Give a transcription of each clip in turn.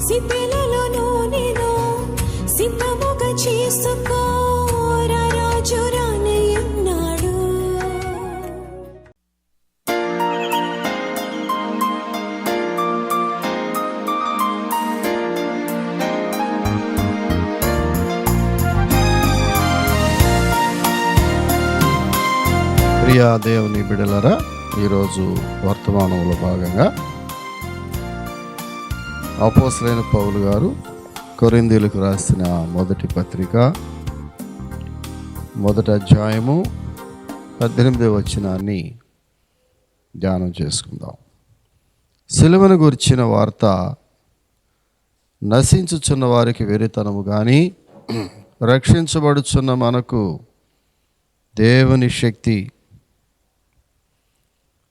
సిద్ధెలలో నేను సిద్ధముగా చేసుకో రాజు రానయ్యున్నాడు. ప్రియా దేవుని బిడ్డలారా, ఈరోజు వర్తమానంలో భాగంగా అపోస్తలుడైన పౌలు గారు కొరింథీయులకు రాసిన మొదటి పత్రిక 1వ అధ్యాయము 18వ వచనాన్ని ధ్యానం చేసుకుందాం. సిలువను గురించిన వార్త నశించుచున్న వారికి వెరితనము కానీ రక్షించబడుచున్న మనకు దేవుని శక్తి.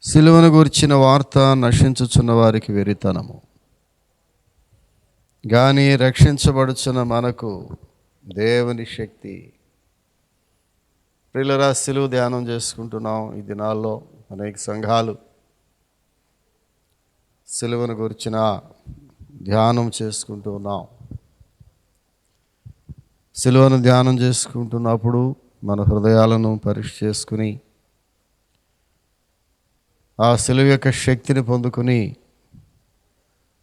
సిలువను గురించిన వార్త నశించుచున్న వారికి వెరితనము కానీ రక్షించబడుచున్న మనకు దేవుని శక్తి. ప్రియులారా, సిలువ ధ్యానం చేసుకుంటున్నాం. ఈ దినాల్లో అనేక సంఘాలు సిలువను గురించిన ధ్యానం చేసుకుంటూ ఉన్నాం. సిలువను ధ్యానం చేసుకుంటున్నప్పుడు మన హృదయాలను పరీక్ష చేసుకుని ఆ సిలువ యొక్క శక్తిని పొందుకుని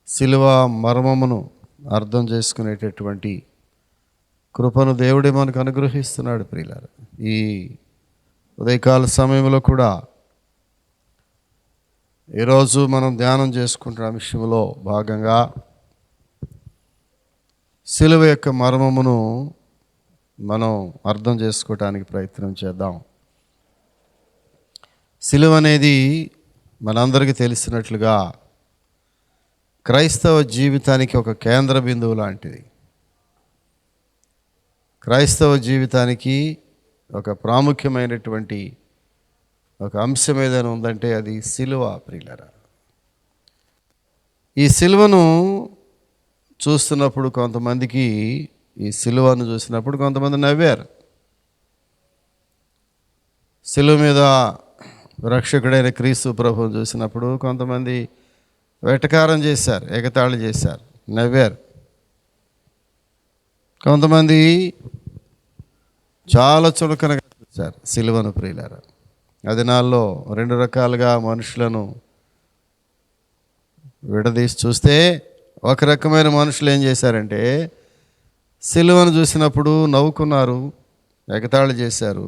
సిలువ మర్మమును అర్థం చేసుకునేటటువంటి కృపను దేవుడే మనకు అనుగ్రహిస్తున్నాడు. ప్రియులారా, ఈ ఉదయకాల సమయంలో కూడా ఈరోజు మనం ధ్యానం చేసుకుంటున్న విషయంలో భాగంగా సిలువ యొక్క మర్మమును మనం అర్థం చేసుకోవటానికి ప్రయత్నం చేద్దాం. సిలువ అనేది మనందరికీ తెలిసినట్లుగా క్రైస్తవ జీవితానికి ఒక కేంద్ర బిందువు లాంటిది. క్రైస్తవ జీవితానికి ఒక ప్రాముఖ్యమైనటువంటి ఒక అంశం ఏదైనా ఉందంటే అది సిలువ. ప్రియులారా, ఈ సిలువను చూస్తున్నప్పుడు కొంతమందికి, ఈ సిలువను చూసినప్పుడు కొంతమంది నవ్వారు. సిలువ మీద రక్షకుడైన క్రీస్తు ప్రభువును చూసినప్పుడు కొంతమంది వెటకారం చేశారు, ఎగతాళి చేశారు, నవ్వారు. కొంతమంది చాలా చులకనగా చూశారు సిలువను. ప్రియులారా, ఆ దినాల్లో 2 రకాలుగా మనుషులను విడదీసి చూస్తే, ఒక రకమైన మనుషులు ఏం చేశారంటే సిలువను చూసినప్పుడు నవ్వుకున్నారు, ఎగతాళి చేశారు.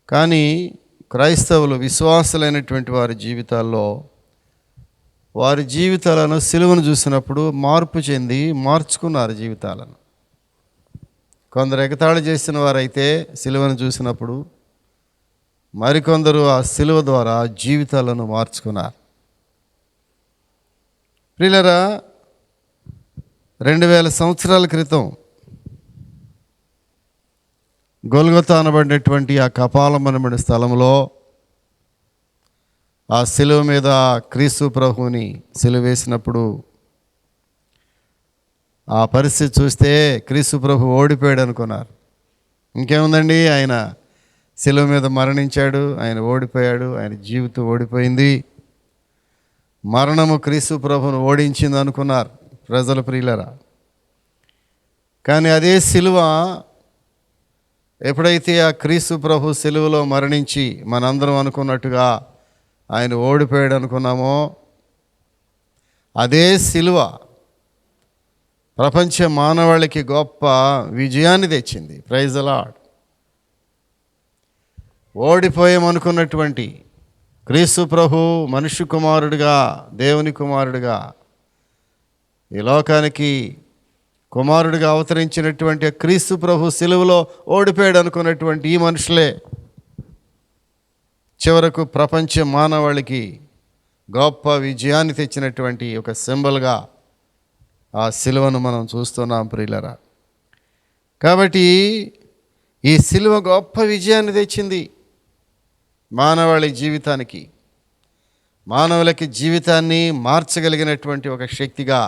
కానీ క్రైస్తవులు, విశ్వాసులైనటువంటి వారి జీవితాల్లో, వారి జీవితాలను సిలువను చూసినప్పుడు మార్పు చెంది మార్చుకున్నారు జీవితాలను. కొందరు ఎగతాళి చేసిన వారైతే సిలువను చూసినప్పుడు, మరికొందరు ఆ సిలువ ద్వారా జీవితాలను మార్చుకున్నారు. ప్రియులారా, 2000 సంవత్సరాల క్రితం గొల్గొతా అనబడినటువంటి ఆ కపాలమనబడిన స్థలంలో ఆ సిలువ మీద క్రీస్తు ప్రభువుని సిలువ వేసినప్పుడు ఆ పరిస్థితి చూస్తే క్రీస్తు ప్రభు ఓడిపోయాడు అనుకున్నారు. ఇంకేముందండి, ఆయన సిలువ మీద మరణించాడు, ఆయన ఓడిపోయాడు, ఆయన జీవితం ఓడిపోయింది, మరణము క్రీస్తు ప్రభువును ఓడించింది అనుకున్నారు ప్రజల. ప్రియులరా, కానీ అదే సిలువ ఎప్పుడైతే ఆ క్రీస్తు ప్రభు సిలువలో మరణించి మనందరం అనుకున్నట్టుగా ఆయన ఓడిపోయాడు అనుకున్నామో, అదే సిలువ ప్రపంచ మానవాళికి గొప్ప విజయాన్ని తెచ్చింది. Praise the lord. ఓడిపోయామనుకున్నటువంటి క్రీస్తు ప్రభు మనుష్య కుమారుడిగా, దేవుని కుమారుడిగా, ఈ లోకానికి కుమారుడిగా అవతరించినటువంటి క్రీస్తు ప్రభు సిలువలో ఓడిపోయాడు అనుకున్నటువంటి ఈ మనుషులే చివరకు ప్రపంచ మానవాళికి గొప్ప విజయాన్ని తెచ్చినటువంటి ఒక సింబల్గా ఆ సిలువను మనం చూస్తున్నాం. ప్రియులరా, కాబట్టి ఈ సిలువ గొప్ప విజయాన్ని తెచ్చింది మానవాళి జీవితానికి. మానవులకి జీవితాన్ని మార్చగలిగినటువంటి ఒక శక్తిగా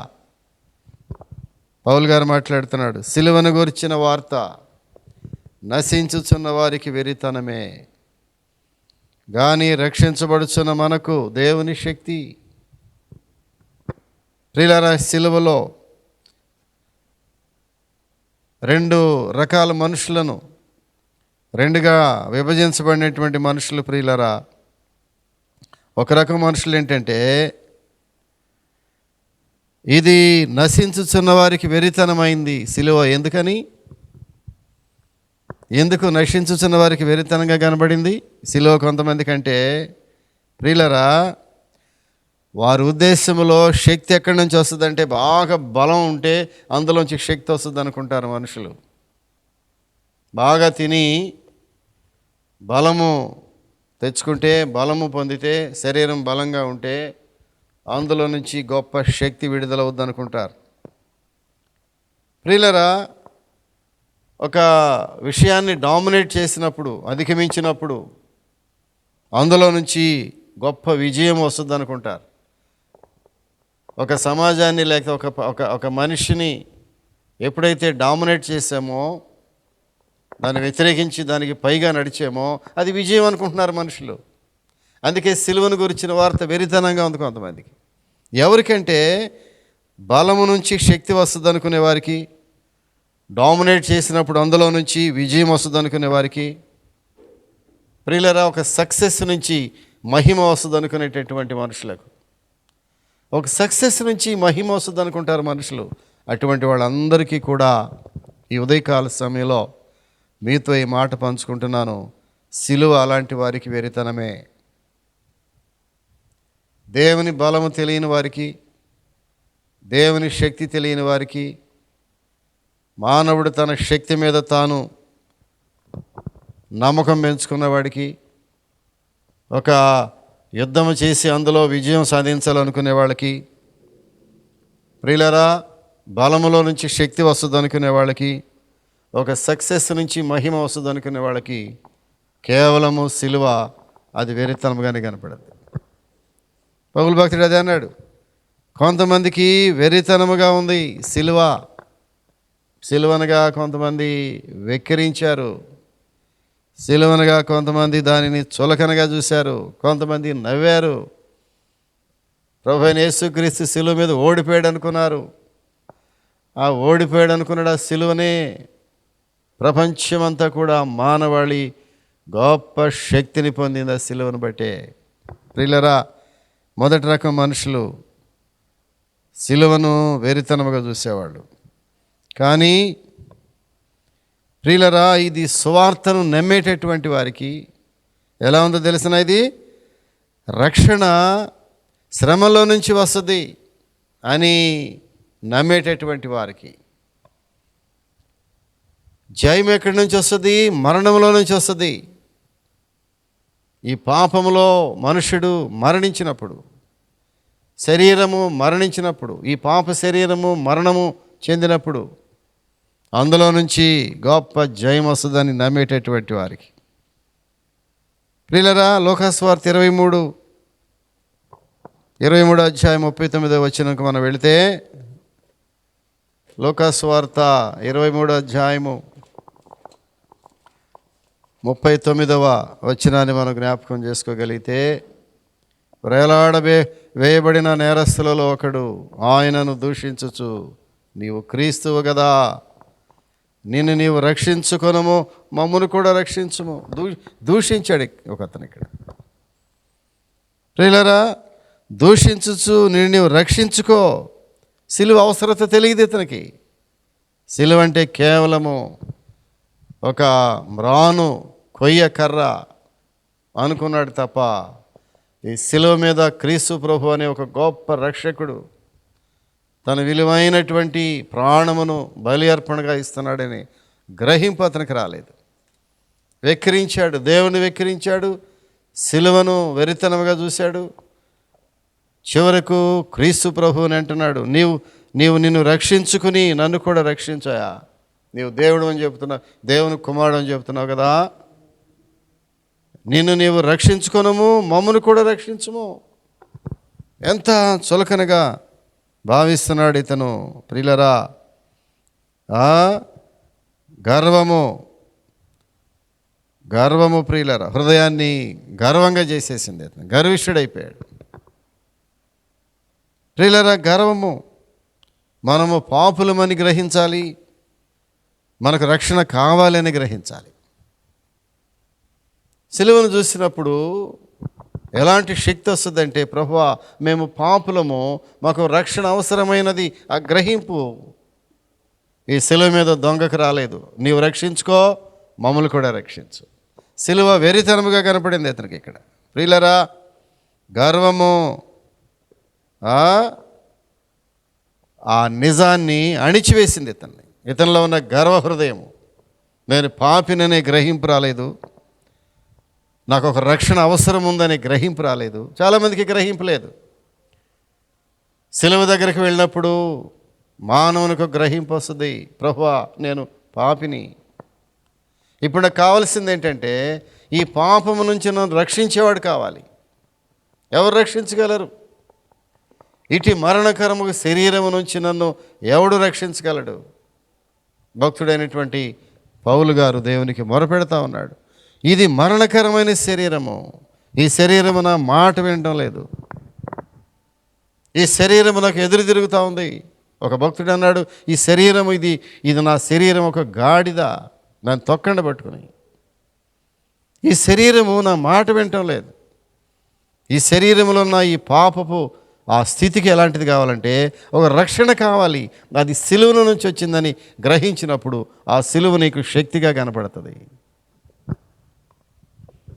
పౌలు గారు మాట్లాడుతున్నాడు. సిలువను గురించిన వార్త నశించుచున్న వారికి వెరితనమే, కానీ రక్షించబడుచున్న మనకు దేవుని శక్తి. ప్రియులారా, సిలువలో రెండు రకాల మనుషులను, రెండుగా విభజించబడినటువంటి మనుషులు ప్రియులారా. ఒక రకం మనుషులు ఏంటంటే, ఇది నశించుచున్న వారికి వెరితనమైంది సిలువ. ఎందుకు నశించుచున్న వారికి వెరితనంగా కనబడింది సిలువ కొంతమంది కంటే? ప్రియులరా, వారి ఉద్దేశంలో శక్తి ఎక్కడి నుంచి వస్తుందంటే, బాగా బలం ఉంటే అందులోంచి శక్తి వస్తుంది అనుకుంటారు మనుషులు. బాగా తిని బలము తెచ్చుకుంటే, బలము పొందితే, శరీరం బలంగా ఉంటే అందులో నుంచి గొప్ప శక్తి విడుదలవుద్ది అనుకుంటారు. ప్రియులరా, ఒక విషయాన్ని డామినేట్ చేసినప్పుడు, అధిగమించినప్పుడు అందులో నుంచి గొప్ప విజయం వస్తుంది అనుకుంటారు. ఒక సమాజాన్ని లేక ఒక మనిషిని ఎప్పుడైతే డామినేట్ చేసామో, దాన్ని వ్యతిరేకించి దానికి పైగా నడిచామో, అది విజయం అనుకుంటున్నారు మనుషులు. అందుకే సిలువను గురించిన వార్త వెరితనంగా ఉంది కొంతమందికి. ఎవరికంటే, బలము నుంచి శక్తి వస్తుంది అనుకునే వారికి, డామినేట్ చేసినప్పుడు అందులో నుంచి విజయం వస్తుంది అనుకునే వారికి, ప్రియులరా, ఒక సక్సెస్ నుంచి మహిమ వస్తుంది అనుకునేటటువంటి మనుషులకు, ఒక సక్సెస్ నుంచి మహిమ వస్తుంది అనుకుంటారు మనుషులు. అటువంటి వాళ్ళందరికీ కూడా ఈ ఉదయకాల సమయంలో మీతో ఈ మాట పంచుకుంటున్నాను. సిలువ అలాంటి వారికి వెరితనమే. దేవుని బలము తెలియని వారికి, దేవుని శక్తి తెలియని వారికి, మానవుడు తన శక్తి మీద తాను నమ్మకం పెంచుకున్న వాడికి, ఒక యుద్ధము చేసి అందులో విజయం సాధించాలనుకునే వాళ్ళకి, ప్రియులరా, బలములో నుంచి శక్తి వస్తుంది అనుకునే వాళ్ళకి, ఒక సక్సెస్ నుంచి మహిమ వస్తుంది అనుకునే వాళ్ళకి కేవలము సిలువ అది వెరితనముగానే కనపడదు. పౌలు భక్తుడు అదే అన్నాడు, కొంతమందికి వెరితనముగా ఉంది సిలువ. సిలువనగా కొంతమంది వెక్కిరించారు, సిలువనగా కొంతమంది దానిని చులకనగా చూశారు, కొంతమంది నవ్వారు. ప్రభువైన యేసుక్రీస్తు సిలువ మీద ఓడిపోయాడు అనుకున్నారు. ఆ ఓడిపోయాడు అనుకున్నాడు ఆ సిలువనే. ప్రపంచమంతా కూడా మానవాళి గొప్ప శక్తిని పొందింది ఆ సిలువను బట్టే. ప్రియులరా, మొదటి రకం మనుషులు సిలువను వెరితనముగా చూసేవాళ్ళు. కానీ ప్రియులరా, ఇది సువార్తను నమ్మేటటువంటి వారికి ఎలా ఉందో తెలిసిన, ఇది రక్షణ శ్రమలో నుంచి వస్తుంది అని నమ్మేటటువంటి వారికి, జయం ఎక్కడి నుంచి వస్తుంది? మరణంలో నుంచి వస్తుంది. ఈ పాపములో మనుషుడు మరణించినప్పుడు, శరీరము మరణించినప్పుడు, ఈ పాప శరీరము మరణము చెందినప్పుడు అందులో నుంచి గొప్ప జయం వస్తుందని నమ్మేటటువంటి వారికి. ప్రియులరా, లోకాసువార్త 23 అధ్యాయం 39 వచనంకు మనం వెళితే, లోకాసువార్త 23 అధ్యాయము 39వ వచనాన్ని మనం జ్ఞాపకం చేసుకోగలిగితే, వేయబడిన నేరస్తులలో ఒకడు ఆయనను దూషించుచు, నీవు క్రీస్తువు కదా, నిన్ను నీవు రక్షించుకొనము, మమ్మను కూడా రక్షించుము. దూషించాడు ఒక అతను ఇక్కడ. ప్రియులరా, దూషించుచు నిన్ను నీవు రక్షించుకో. సిలువ అవసరత తెలియదు ఇతనికి. సిలువ అంటే కేవలము ఒక మ్రాను కొయ్య కర్ర అనుకున్నాడు తప్ప, ఈ సిలువ మీద క్రీస్తు ప్రభు అనే ఒక గొప్ప రక్షకుడు తన విలువైనటువంటి ప్రాణమును బలి అర్పణగా ఇస్తున్నాడని గ్రహింపు అతనికి రాలేదు. వెక్కిరించాడు, దేవుని వెక్కిరించాడు, సిలువను వెరితనముగా చూశాడు. చివరకు క్రీస్తు ప్రభువుని అంటున్నాడు, నిన్ను రక్షించుకుని నన్ను కూడా రక్షించాయా? నీవు దేవుడు అని చెప్తున్నావు, దేవుని కుమారుడు అని చెప్తున్నావు కదా, నిన్ను నీవు రక్షించుకొనము, మమ్మను కూడా రక్షించుము. ఎంత చులకనగా భావిస్తున్నాడు ఇతను. ప్రియులరా, గర్వము ప్రియులరా హృదయాన్ని గర్వంగా చేసేసింది. అతను గర్విష్ఠుడైపోయాడు. ప్రియులారా, గర్వము, మనము పాపులమని గ్రహించాలి, మనకు రక్షణ కావాలని గ్రహించాలి. సిలువను చూసినప్పుడు ఎలాంటి శక్తి వస్తుందంటే, ప్రభువా మేము పాపులము, మాకు రక్షణ అవసరమైనది. ఆ గ్రహింపు ఈ సిలువ మీద దొంగకు రాలేదు. నీవు రక్షించుకో, మమ్మల్ని కూడా రక్షించు. సిలువ వెరితనముగా కనపడింది అతనికి ఇక్కడ. ప్రియులరా, గర్వము ఆ నిజాన్ని అణిచివేసింది ఇతన్ని. ఇతనిలో ఉన్న గర్వ హృదయము, నేను పాపిననే గ్రహింపు రాలేదు, నాకు ఒక రక్షణ అవసరం ఉందనే గ్రహింపు రాలేదు. చాలామందికి గ్రహింపు లేదు. సిలువ దగ్గరికి వెళ్ళినప్పుడు మానవునికి గ్రహింపు వస్తుంది, ప్రభువా నేను పాపిని. ఇప్పుడు నాకు కావాల్సింది ఏంటంటే, ఈ పాపము నుంచి నన్ను రక్షించేవాడు కావాలి. ఎవరు రక్షించగలరు? ఇటు మరణకరము శరీరము నుంచి నన్ను ఎవడు రక్షించగలడు? భక్తుడైనటువంటి పౌలు గారు దేవునికి మొరపెడతా ఉన్నాడు. ఇది మరణకరమైన శరీరము, ఈ శరీరము నా మాట వినడం లేదు, ఈ శరీరము నాకు ఎదురు తిరుగుతూ ఉంది. ఒక భక్తుడు అన్నాడు, ఈ శరీరం ఇది నా శరీరం ఒక గాడిద, నన్ను తొక్కండ పట్టుకుని. ఈ శరీరము నా మాట వినటం లేదు. ఈ శరీరంలో ఉన్న ఈ పాపపు ఆ స్థితికి ఎలాంటిది కావాలంటే, ఒక రక్షణ కావాలి. అది సిలువ నుంచి వచ్చిందని గ్రహించినప్పుడు ఆ సిలువ నీకు శక్తిగా కనపడుతుంది.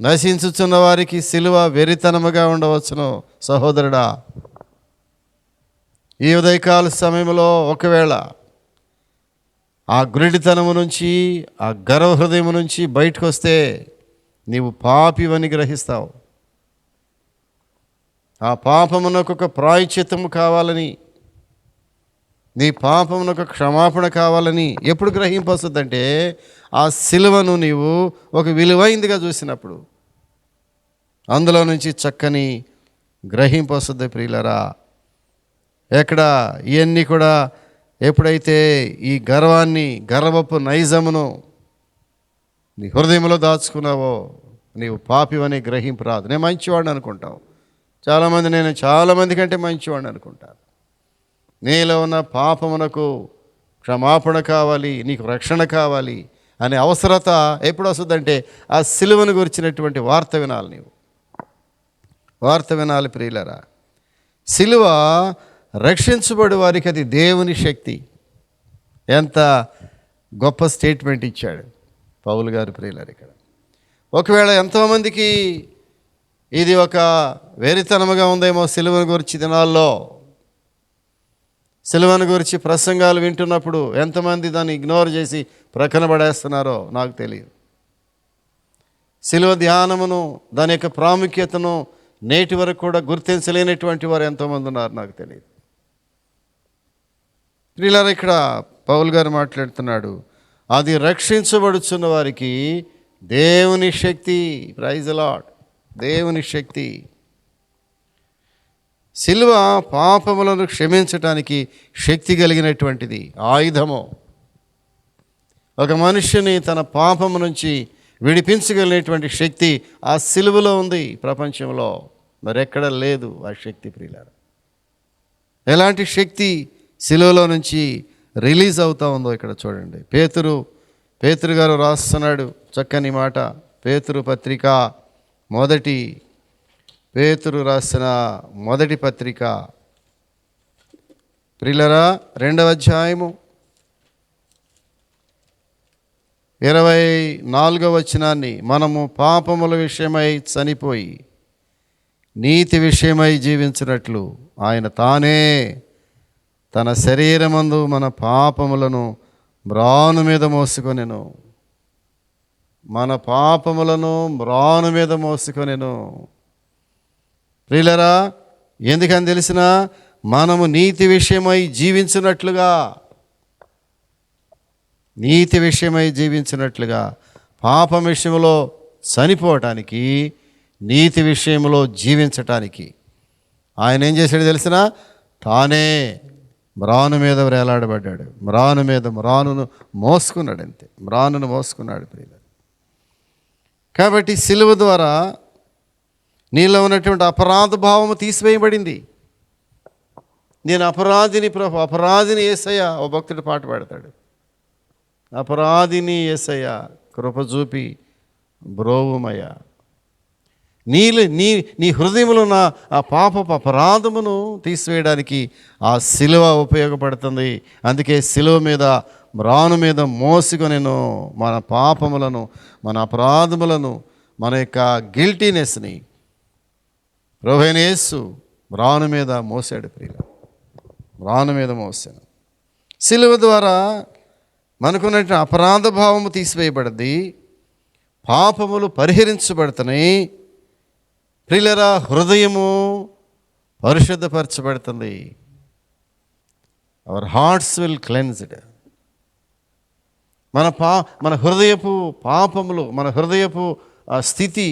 నశించుచున్న వారికి సిలువ వెరితనముగా ఉండవచ్చును. సహోదరుడా, ఈ ఉదయకాల సమయంలో ఒకవేళ ఆ గురిడితనము నుంచి, ఆ గర్వ హృదయం నుంచి బయటకు వస్తే నీవు పాపివని గ్రహిస్తావు. ఆ పాపమునకు ఒక ప్రాయశ్చిత్తము కావాలని, నీ పాపమునకు క్షమాపణ కావాలని ఎప్పుడు గ్రహింపు వస్తుందంటే, ఆ సిలువను నీవు ఒక విలువైందిగా చూసినప్పుడు అందులో నుంచి చక్కని గ్రహింపు వస్తుంది. ప్రియులరా, ఎక్కడ ఇవన్నీ కూడా ఎప్పుడైతే ఈ గర్వాన్ని, గర్వపు నైజమును నీ హృదయంలో దాచుకున్నావో నీవు పాపివని గ్రహింపు రాదు. నేను మంచివాడిని అనుకుంటావు. చాలామంది నేను చాలామంది కంటే మంచివాడిని అనుకుంటాను. నీలో ఉన్న పాపమునకు క్షమాపణ కావాలి, నీకు రక్షణ కావాలి అనే అవసరత ఎప్పుడు వస్తుందంటే, ఆ సిలువను గురించినటువంటి వార్త వినాలి. నీవు వార్త వినాలి. ప్రియులరా, సిలువ రక్షించబడి వారికి అది దేవుని శక్తి. ఎంత గొప్ప స్టేట్మెంట్ ఇచ్చాడు పౌలు గారు. ప్రియులరు, ఇక్కడ ఒకవేళ ఎంతోమందికి ఇది ఒక వెరితనముగా ఉందేమో సిలువను గురించి దినాల్లో. సిలువను గురించి ప్రసంగాలు వింటున్నప్పుడు ఎంతమంది దాన్ని ఇగ్నోర్ చేసి ప్రక్కన పడేస్తున్నారో నాకు తెలియదు. సిలువ ధ్యానమును, దాని యొక్క ప్రాముఖ్యతను నేటి వరకు కూడా గుర్తించలేనటువంటి వారు ఎంతోమంది ఉన్నారు, నాకు తెలియదు. ప్రియులారా, ఇక్కడ పౌలు గారు మాట్లాడుతున్నాడు, అది రక్షించబడుచున్న వారికి దేవుని శక్తి. Praise the lord. దేవుని శక్తి. సిలువ పాపములను క్షమించటానికి శక్తి కలిగినటువంటిది ఆయుధము. ఒక మనుష్యుని తన పాపము నుంచి విడిపించగలిగినటువంటి శక్తి ఆ సిలువలో ఉంది. ప్రపంచంలో మరెక్కడ లేదు ఆ శక్తి. ప్రియులారా, ఎలాంటి శక్తి సిలువలో నుంచి రిలీజ్ అవుతూ ఉందో ఇక్కడ చూడండి. పేతురు గారు రాస్తున్నాడు చక్కని మాట. పేతురు పత్రిక, పేతురు రాసిన మొదటి పత్రిక, ప్రియులారా, 2వ అధ్యాయము 24వ వచనాన్ని, మనము పాపముల విషయమై చనిపోయి నీతి విషయమై జీవించినట్లు ఆయన తానే తన శరీరమందు మన పాపములను మ్రాను మీద మోసుకొనెను. మన పాపములను మ్రాను మీద మోసుకొనెను. ప్రియులారా, ఎందుకని తెలిసిన, మనము నీతి విషయమై జీవించినట్లుగా, నీతి విషయమై జీవించినట్లుగా, పాపం విషయంలో చనిపోవటానికి, నీతి విషయంలో జీవించటానికి ఆయన ఏం చేశాడు తెలిసిన, తానే మ్రాను మీద వేలాడబడ్డాడు. మ్రానును మోసుకున్నాడు. అంతే, మ్రానును మోసుకున్నాడు. ప్రియులారా, కాబట్టి సిలువ ద్వారా నీలో ఉన్నటువంటి అపరాధ భావము తీసివేయబడింది. నేను అపరాధిని ప్రభు, అపరాధిని యేసయ్య. ఓ భక్తుడు పాట పాడతాడు, అపరాధిని యేసయ్య కృప చూపి బ్రోవుమయ. నీ హృదయంలో ఉన్న ఆ పాపపు అపరాధమును తీసివేయడానికి ఆ సిలువ ఉపయోగపడుతుంది. అందుకే సిలువ మీద, మ్రాను మీద మోసుకొనెను మన పాపములను, మన అపరాధములను, మన యొక్క గిల్టీనెస్ని ప్రభువైన యేసు మ్రాను మీద మోసాడు. ప్రియుల, మ్రాను మీద మోసాను. సిలువ ద్వారా మనకున్న అపరాధ భావము తీసివేయబడింది, పాపములు పరిహరించబడుతున్నాయి. ప్రియులరా, హృదయము పరిశుద్ధపరచబడుతుంది. Our hearts will cleansed. మన హృదయపు పాపములు, మన హృదయపు స్థితి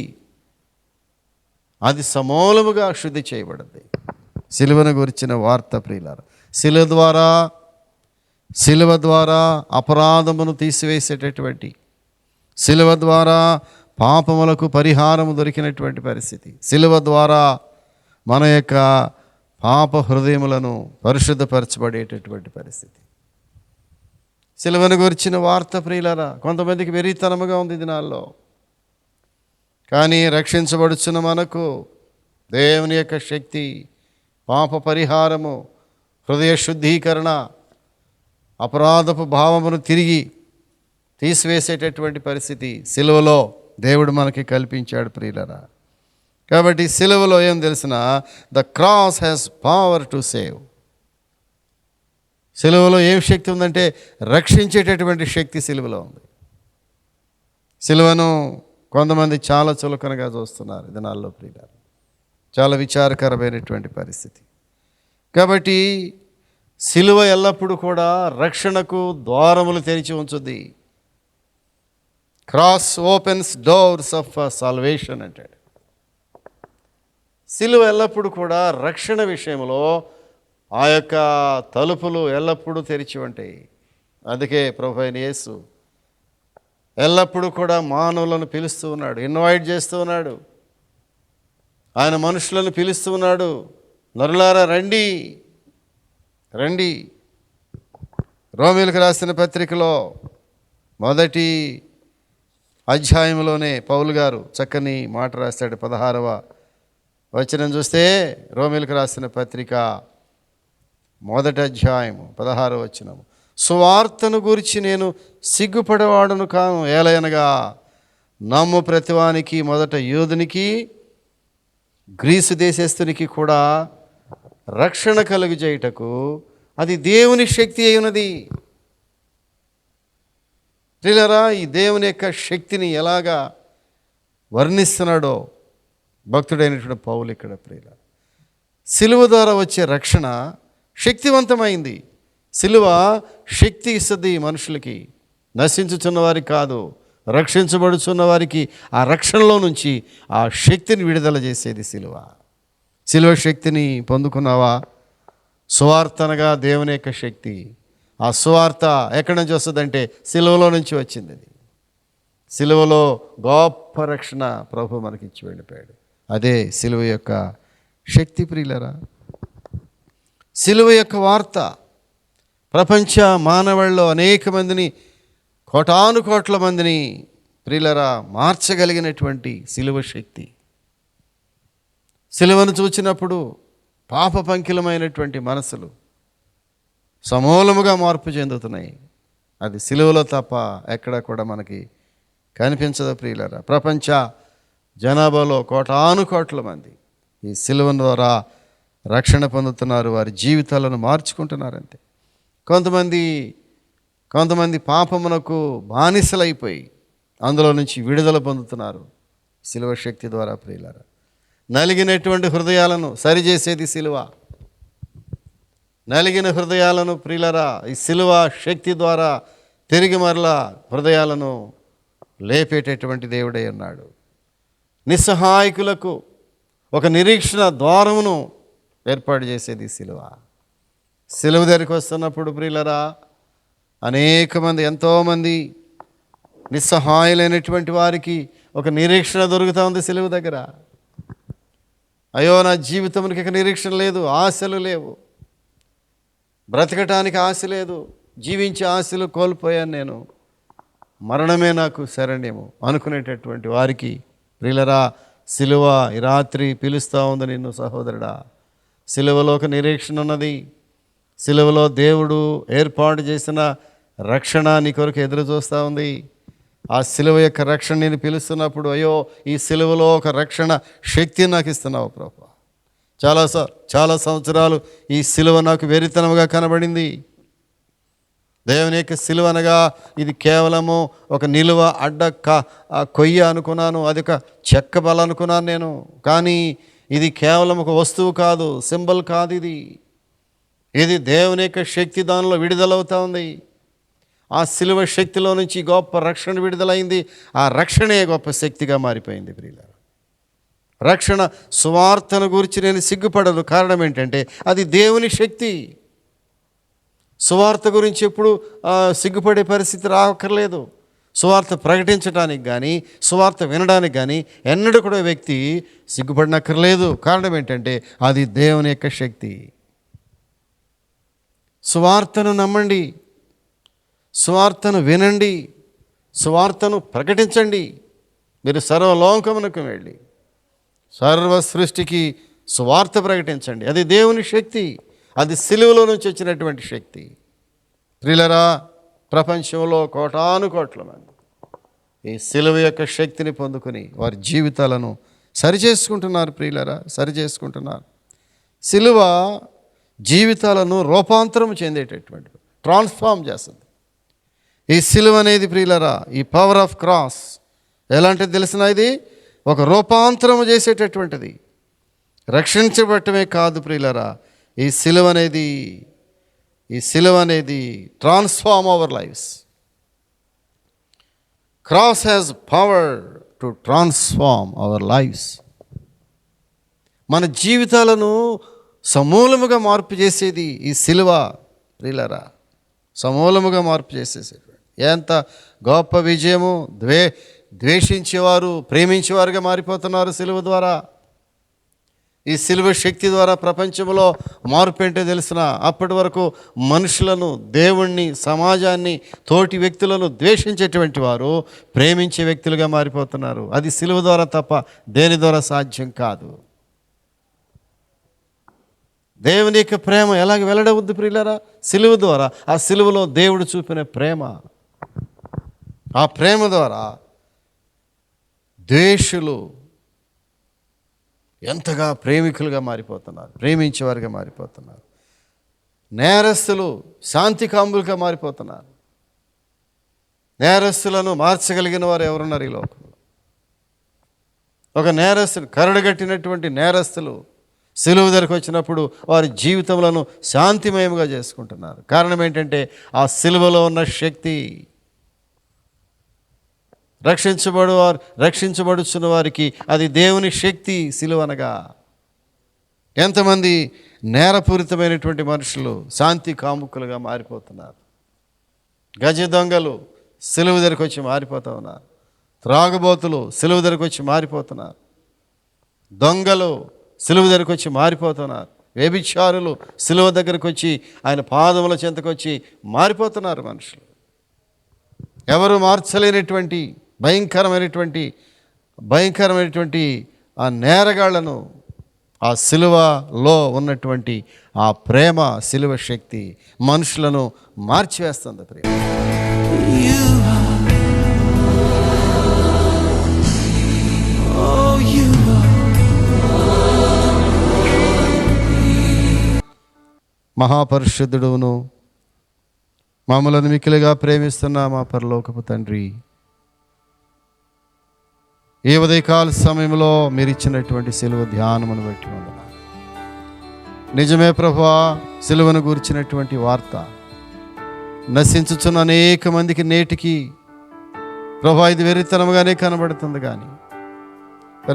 అది సమూలముగా శుద్ధి చేయబడింది. సిలువను గురించిన వార్త ప్రియులారా, సిలువ ద్వారా అపరాధమును తీసివేసేటటువంటి, సిలువ ద్వారా పాపములకు పరిహారము దొరికినటువంటి పరిస్థితి, సిలువ ద్వారా మన యొక్క పాప హృదయములను పరిశుద్ధపరచబడేటటువంటి పరిస్థితి. సిలువను గురించిన వార్త ప్రియులారా కొంతమందికి వెర్రితనముగా ఉంది దినాల్లో. కానీ రక్షించబడుచున్న మనకు దేవుని యొక్క శక్తి, పాప పరిహారము, హృదయ శుద్ధీకరణ, అపరాధపు భావమును తిరిగి తీసివేసేటటువంటి పరిస్థితి సిలువలో దేవుడు మనకి కల్పించాడు ప్రియులరా. కాబట్టి సిలువలో ఏం తెలిసిన, the cross has power to save. సిలువలో ఏం శక్తి ఉందంటే రక్షించేటటువంటి శక్తి సిలువలో ఉంది. సిలువను కొంతమంది చాలా చులకనగా చూస్తున్నారు దినాల్లో ప్రియులారా. చాలా విచారకరమైనటువంటి పరిస్థితి. కాబట్టి సిలువ ఎల్లప్పుడూ కూడా రక్షణకు ద్వారములు తెరిచి ఉంచుద్ది. Cross opens doors of salvation అంటాడు. సిలువ ఎల్లప్పుడూ కూడా రక్షణ విషయంలో ఆ యొక్క తలుపులు ఎల్లప్పుడూ తెరిచి ఉంటాయి. అందుకే ప్రభువైన యేసు ఎల్లప్పుడూ కూడా మానవులను పిలుస్తూ ఉన్నాడు, ఇన్వైట్ చేస్తూ ఉన్నాడు. ఆయన మనుషులను పిలుస్తూ ఉన్నాడు, నరులారా రండి రండి. రోమీయులకు రాసిన పత్రికలో మొదటి అధ్యాయంలోనే పౌలు గారు చక్కని మాట రాస్తాడు. 16వ వచనం చూస్తే రోమీయులకు రాసిన పత్రిక మొదటి అధ్యాయము 16వ వచనము, సువార్తను గురించి నేను సిగ్గుపడేవాడును కాను, ఏలయనగా నమ్ము ప్రతివానికి, మొదట యూదునికి గ్రీసు దేశస్థునికి కూడా రక్షణ కలుగజేయుటకు అది దేవుని శక్తి అయి ఉన్నది. ప్రియులారా, ఈ దేవుని యొక్క శక్తిని ఎలాగా వర్ణిస్తున్నాడో భక్తుడైనటువంటి పౌలు ఇక్కడ. ప్రియులారా, సిలువ ద్వారా వచ్చే రక్షణ శక్తివంతమైంది. సిలువ శక్తి ఇస్తుంది మనుషులకి, నశించుచున్న వారికి కాదు, రక్షించబడుచున్న వారికి ఆ రక్షణలో నుంచి ఆ శక్తిని విడుదల చేసేది సిలువ. సిలువ శక్తిని పొందుకున్నావా? సువార్త అనగా దేవుని యొక్క శక్తి. ఆ సువార్త ఎక్కడి నుంచి వస్తుందంటే సిలువలో నుంచి వచ్చింది. అది సిలువలో గొప్ప రక్షణ ప్రభు మనకిచ్చి వెళ్ళిపోయాడు. అదే సిలువ యొక్క శక్తి. ప్రియులరా, సిలువ యొక్క వార్త ప్రపంచ మానవాళ్ళలో అనేక మందిని, కోటాను కోట్ల మందిని ప్రియులరా మార్చగలిగినటువంటి సిలువ శక్తి. సిలువను చూచినప్పుడు పాప పంకిలమైనటువంటి మనసులు సమూలముగా మార్పు చెందుతున్నాయి. అది సిలువలో తప్ప ఎక్కడ కూడా మనకి కనిపించదు ప్రియులరా. ప్రపంచ జనాభాలో కోటాను కోట్ల మంది ఈ సిలువ ద్వారా రక్షణ పొందుతున్నారు, వారి జీవితాలను మార్చుకుంటున్నారు. అంతే. కొంతమంది పాపమునకు బానిసలైపోయి అందులో నుంచి విడుదల పొందుతున్నారు సిలువ శక్తి ద్వారా. ప్రియులారా, నలిగినటువంటి హృదయాలను సరిచేసేది సిలువ. నలిగిన హృదయాలను ప్రియులారా ఈ సిలువ శక్తి ద్వారా తిరిగి మరలా హృదయాలను లేపేటటువంటి దేవుడై ఉన్నాడు. నిస్సహాయకులకు ఒక నిరీక్షణ ద్వారమును ఏర్పాటు చేసేది సిలువ. సిలువ దగ్గరికి వస్తున్నప్పుడు ప్రియులారా అనేక మంది, ఎంతోమంది నిస్సహాయులైనటువంటి వారికి ఒక నిరీక్షణ దొరుకుతూ ఉంది సిలువ దగ్గర. అయ్యో, నా జీవితానికి ఇక నిరీక్షణ లేదు, ఆశలు లేవు, బ్రతకటానికి ఆశ లేదు, జీవించే ఆశలు కోల్పోయాను, నేను మరణమే నాకు శరణ్యము అనుకునేటటువంటి వారికి ప్రియులరా, సిలువ ఈ రాత్రి పిలుస్తూ ఉంది నిన్ను సహోదరుడా. సిలువలో ఒక నిరీక్షణ ఉన్నది. సిలువలో దేవుడు ఏర్పాటు చేసిన రక్షణ నీ కొరకు ఎదురు చూస్తూ ఉంది. ఆ సిలువ యొక్క రక్షణ నేను పిలుస్తున్నప్పుడు, అయ్యో ఈ సిలువలో ఒక రక్షణ శక్తిని నాకు ఇస్తున్నావు ప్రభువా. చాలా సంవత్సరాలు ఈ సిలువ నాకు వెరితనముగా కనబడింది. దేవుని యొక్క సిలువ అనగా ఇది కేవలము ఒక నిలువ అడ్డ కొయ్య అనుకున్నాను, అది ఒక చెక్క బల అనుకున్నాను నేను. కానీ ఇది కేవలం ఒక వస్తువు కాదు, సింబల్ కాదు, ఇది దేవుని యొక్క శక్తి దానిలో విడుదలవుతూ ఉంది. ఆ సిలువ శక్తిలో నుంచి గొప్ప రక్షణ విడుదలైంది. ఆ రక్షణే గొప్ప శక్తిగా మారిపోయింది ప్రియులారా. రక్షణ సువార్తను గురించి నేను సిగ్గుపడదు. కారణం ఏంటంటే అది దేవుని శక్తి. సువార్త గురించి ఎప్పుడు సిగ్గుపడే పరిస్థితి రాకర్లేదు. సువార్త ప్రకటించడానికి కానీ సువార్త వినడానికి కానీ ఎన్నడూ కూడా వ్యక్తి సిగ్గుపడినక్కర్లేదు. కారణం ఏంటంటే అది దేవుని యొక్క శక్తి. సువార్తను నమ్మండి, సువార్తను వినండి, సువార్తను ప్రకటించండి. మీరు సర్వలోకమునకు వెళ్ళి సర్వ సృష్టికి సువార్త ప్రకటించండి. అది దేవుని శక్తి, అది సిలువలో నుంచి వచ్చినటువంటి శక్తి. ప్రియులరా, ప్రపంచంలో కోటాను కోట్ల మంది ఈ సిలువ యొక్క శక్తిని పొందుకొని వారి జీవితాలను సరిచేసుకుంటున్నారు. ప్రియులరా, సరిచేసుకుంటున్నారు. సిలువ జీవితాలను రూపాంతరం చెందేటటువంటి ట్రాన్స్ఫార్మ్ చేస్తుంది. ఈ సిలువ అనేది ప్రియులరా, ఈ పవర్ ఆఫ్ క్రాస్ ఎలాంటిది తెలిసిన, ఇది ఒక రూపాంతరం చేసేటటువంటిది. రక్షించబడటమే కాదు ప్రియులరా, ఈ సిలువ అనేది transform our lives. Cross has power to transform our lives. మన జీవితాలను సమూలముగా మార్పు చేసేది ఈ సిలువ ప్రియులరా, సమూలముగా మార్పు చేసేసేటువంటి ఎంత గొప్ప విజయము. ద్వేషించేవారు ప్రేమించేవారుగా మారిపోతున్నారు సిలువ ద్వారా. ఈ సిలువ శక్తి ద్వారా ప్రపంచంలో మార్పు ఏంటో తెలిసిన, అప్పటి వరకు మనుషులను, దేవుణ్ణి, సమాజాన్ని, తోటి వ్యక్తులను ద్వేషించేటువంటి వారు ప్రేమించే వ్యక్తులుగా మారిపోతున్నారు. అది సిలువ ద్వారా తప్ప దేని ద్వారా సాధ్యం కాదు. దేవుని యొక్క ప్రేమ ఎలాగ వెల్లడవుద్ది ప్రియులారా? సిలువ ద్వారా. ఆ సిలువలో దేవుడు చూపిన ప్రేమ, ఆ ప్రేమ ద్వారా ద్వేషులు ఎంతగా ప్రేమికులుగా మారిపోతున్నారు, ప్రేమించేవారుగా మారిపోతున్నారు. నేరస్తులు శాంతికాంబులుగా మారిపోతున్నారు. నేరస్తులను మార్చగలిగిన వారు ఎవరున్నారు ఈ లోకంలో? ఒక నేరస్తులు, కరడుగట్టినటువంటి నేరస్తులు సిలువ దగ్గరకు వచ్చినప్పుడు వారి జీవితములను శాంతిమయముగా చేసుకుంటున్నారు. కారణం ఏంటంటే ఆ సిలువలో ఉన్న శక్తి. రక్షించబడుచున్న వారికి అది దేవుని శక్తి సిలువ అనగా. ఎంతమంది నేరపూరితమైనటువంటి మనుషులు శాంతి కాముకులుగా మారిపోతున్నారు. గజ దొంగలు సిలువ దగ్గరకు వచ్చి మారిపోతూ ఉన్నారు. త్రాగుబోతులు సిలువ దగ్గరకు వచ్చి మారిపోతున్నారు. దొంగలు సిలువ దగ్గరకు వచ్చి మారిపోతున్నారు. వ్యభిచారులు సిలువ దగ్గరకు వచ్చి ఆయన పాదముల చెంతకు వచ్చి మారిపోతున్నారు. మనుషులు ఎవరు మార్చలేనటువంటి భయంకరమైనటువంటి ఆ నేరగాళ్లను ఆ సిలువలో ఉన్నటువంటి ఆ ప్రేమ, సిలువ శక్తి మనుషులను మార్చివేస్తుంది. ప్రేమ మహాపరిశుద్ధుడును మమ్మలను మిక్కిలిగా ప్రేమిస్తున్న మా పరలోకపు తండ్రి, ఈ ఉదయకాల సమయంలో మీరు ఇచ్చినటువంటి సిలువ ధ్యానమును బట్టి వందనాలు. నిజమే ప్రభువా, సిలువను గురించినటువంటి వార్త నశించుచున్న అనేక మందికి నేటికి ప్రభువా ఇది వెరితనముగానే కనబడుతుంది. కానీ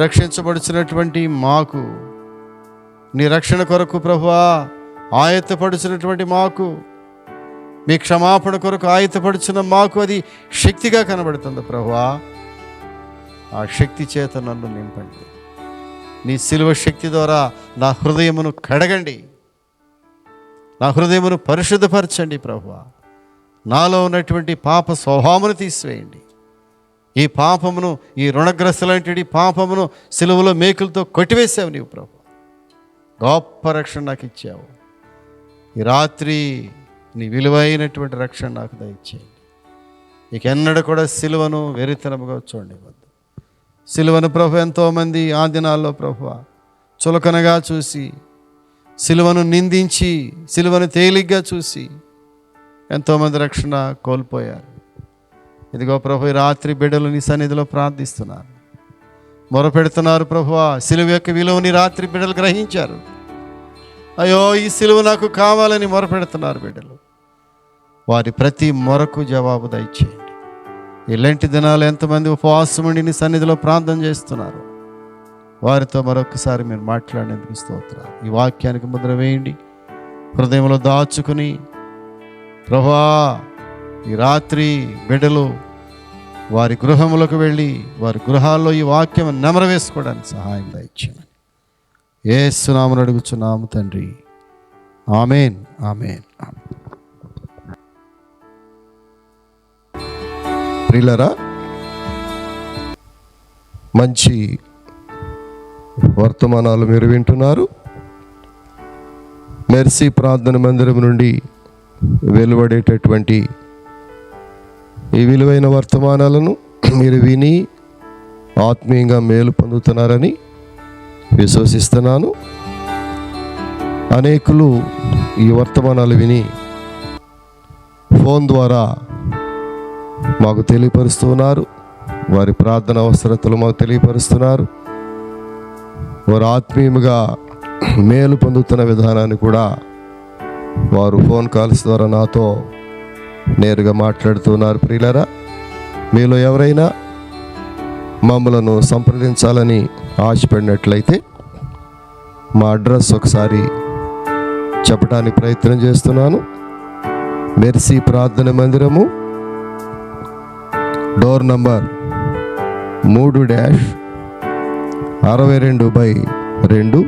రక్షించబడుచున్నటువంటి మాకు, నీ రక్షణ కొరకు ప్రభువా ఆయత్తపడుచున్నటువంటి మాకు, మీ క్షమాపణ కొరకు ఆయత్తపడుచున్న మాకు అది శక్తిగా కనబడుతుంది. ప్రభువా ఆ శక్తి చేత నన్ను నింపండి. నీ సిలువ శక్తి ద్వారా నా హృదయమును కడగండి. నా హృదయమును పరిశుద్ధపరచండి ప్రభువా. నాలో ఉన్నటువంటి పాప స్వభావమును తీసివేయండి. ఈ పాపమును, ఈ రుణగ్రస్తులైనటువంటి పాపమును సిలువలో మేకులతో కొట్టివేసావు నీవు ప్రభు. గొప్ప రక్షణ నాకు ఇచ్చావు. ఈ రాత్రి నీ విలువైనటువంటి రక్షణ నాకు దయచేయండి. ఇకెన్నడూ కూడా సిలువను వెరితనముగా చూడవద్దు. సిలువను ప్రభు ఎంతోమంది ఆ దినాల్లో ప్రభు చులకనగా చూసి, సిలువను నిందించి, సిలువను తేలిగ్గా చూసి ఎంతోమంది రక్షణ కోల్పోయారు. ఇదిగో ప్రభు, ఈ రాత్రి బిడ్డలు నీ సన్నిధిలో ప్రార్థిస్తున్నారు, మొరపెడుతున్నారు ప్రభువా. సిలువ యొక్క విలువని రాత్రి బిడ్డలు గ్రహించారు. అయ్యో, ఈ సిలువ నాకు కావాలని మొరపెడుతున్నారు బిడ్డలు. వారి ప్రతి మొరకు జవాబు దయచేయండి. ఇలాంటి దినాలు ఎంతమంది ఉపవాసం ఉండి నీ సన్నిధిలో ప్రార్థన చేస్తున్నారు, వారితో మరొకసారి మీరు మాట్లాడేందుకు స్తోత్రాలు. ఈ వాక్యానికి ముద్ర వేయండి, హృదయంలో దాచుకుని ప్రభువా, ఈ రాత్రి బిడ్డలు వారి గృహములకు వెళ్ళి వారి గృహాల్లో ఈ వాక్యం నెమరవేసుకోవడానికి సహాయం దయచేయండి. యేసు నామమున అడుగుచున్నాము తండ్రి, ఆమేన్, ఆమేన్. ప్రియులారా, మంచి వర్తమానాలు మీరు వింటున్నారు. మెర్సీ ప్రార్థన మందిరం నుండి వెలువడేటటువంటి ఈ విలువైన వర్తమానాలను మీరు విని ఆత్మీయంగా మేలు పొందుతున్నారని విశ్వసిస్తున్నాను. అనేకులు ఈ వర్తమానాలు విని ఫోన్ ద్వారా మాకు తెలియపరుస్తున్నారు. వారి ప్రార్థన అవసరతలు మాకు తెలియపరుస్తున్నారు. వారు ఆత్మీయంగా మేలు పొందుతున్న విధానాన్ని కూడా వారు ఫోన్ కాల్స్ ద్వారా నాతో నేరుగా మాట్లాడుతున్నారు. ప్రియులారా, మీలో ఎవరైనా మమ్మలను సంప్రదించాలని ఆశపడినట్లయితే మా అడ్రస్ ఒకసారి చెప్పడానికి ప్రయత్నం చేస్తున్నాను. మెర్సీ ప్రార్థన మందిరము, డోర్ నంబర్ 3-62/2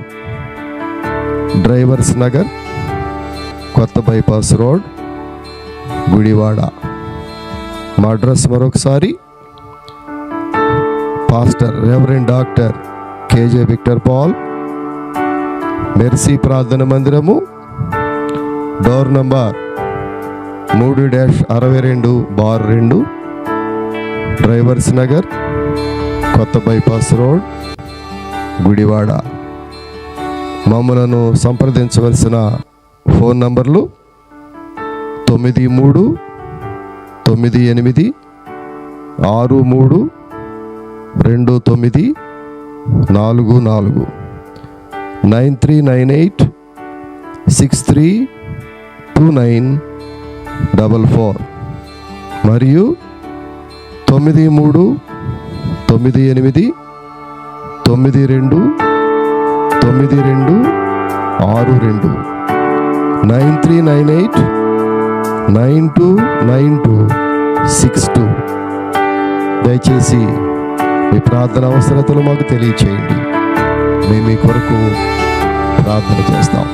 డ్రైవర్స్ నగర్, కొత్త బైపాస్ రోడ్, గుడివాడ. మా అడ్రస్ మరొకసారి, pastor reverend doctor KJ Victor Paul, mercy ప్రార్థన మందిరము, డోర్ నంబర్ 3-62/2 డ్రైవర్స్ నగర్, కొత్త బైపాస్ రోడ్, గుడివాడ. మమ్మలను సంప్రదించవలసిన ఫోన్ నంబర్లు 9398632944 9398632944 మరియు 9398929262. దయచేసి మీ ప్రార్థన అవసరతలు మాకు తెలియచేయండి. మేము మీ కొరకు ప్రార్థన చేస్తాం.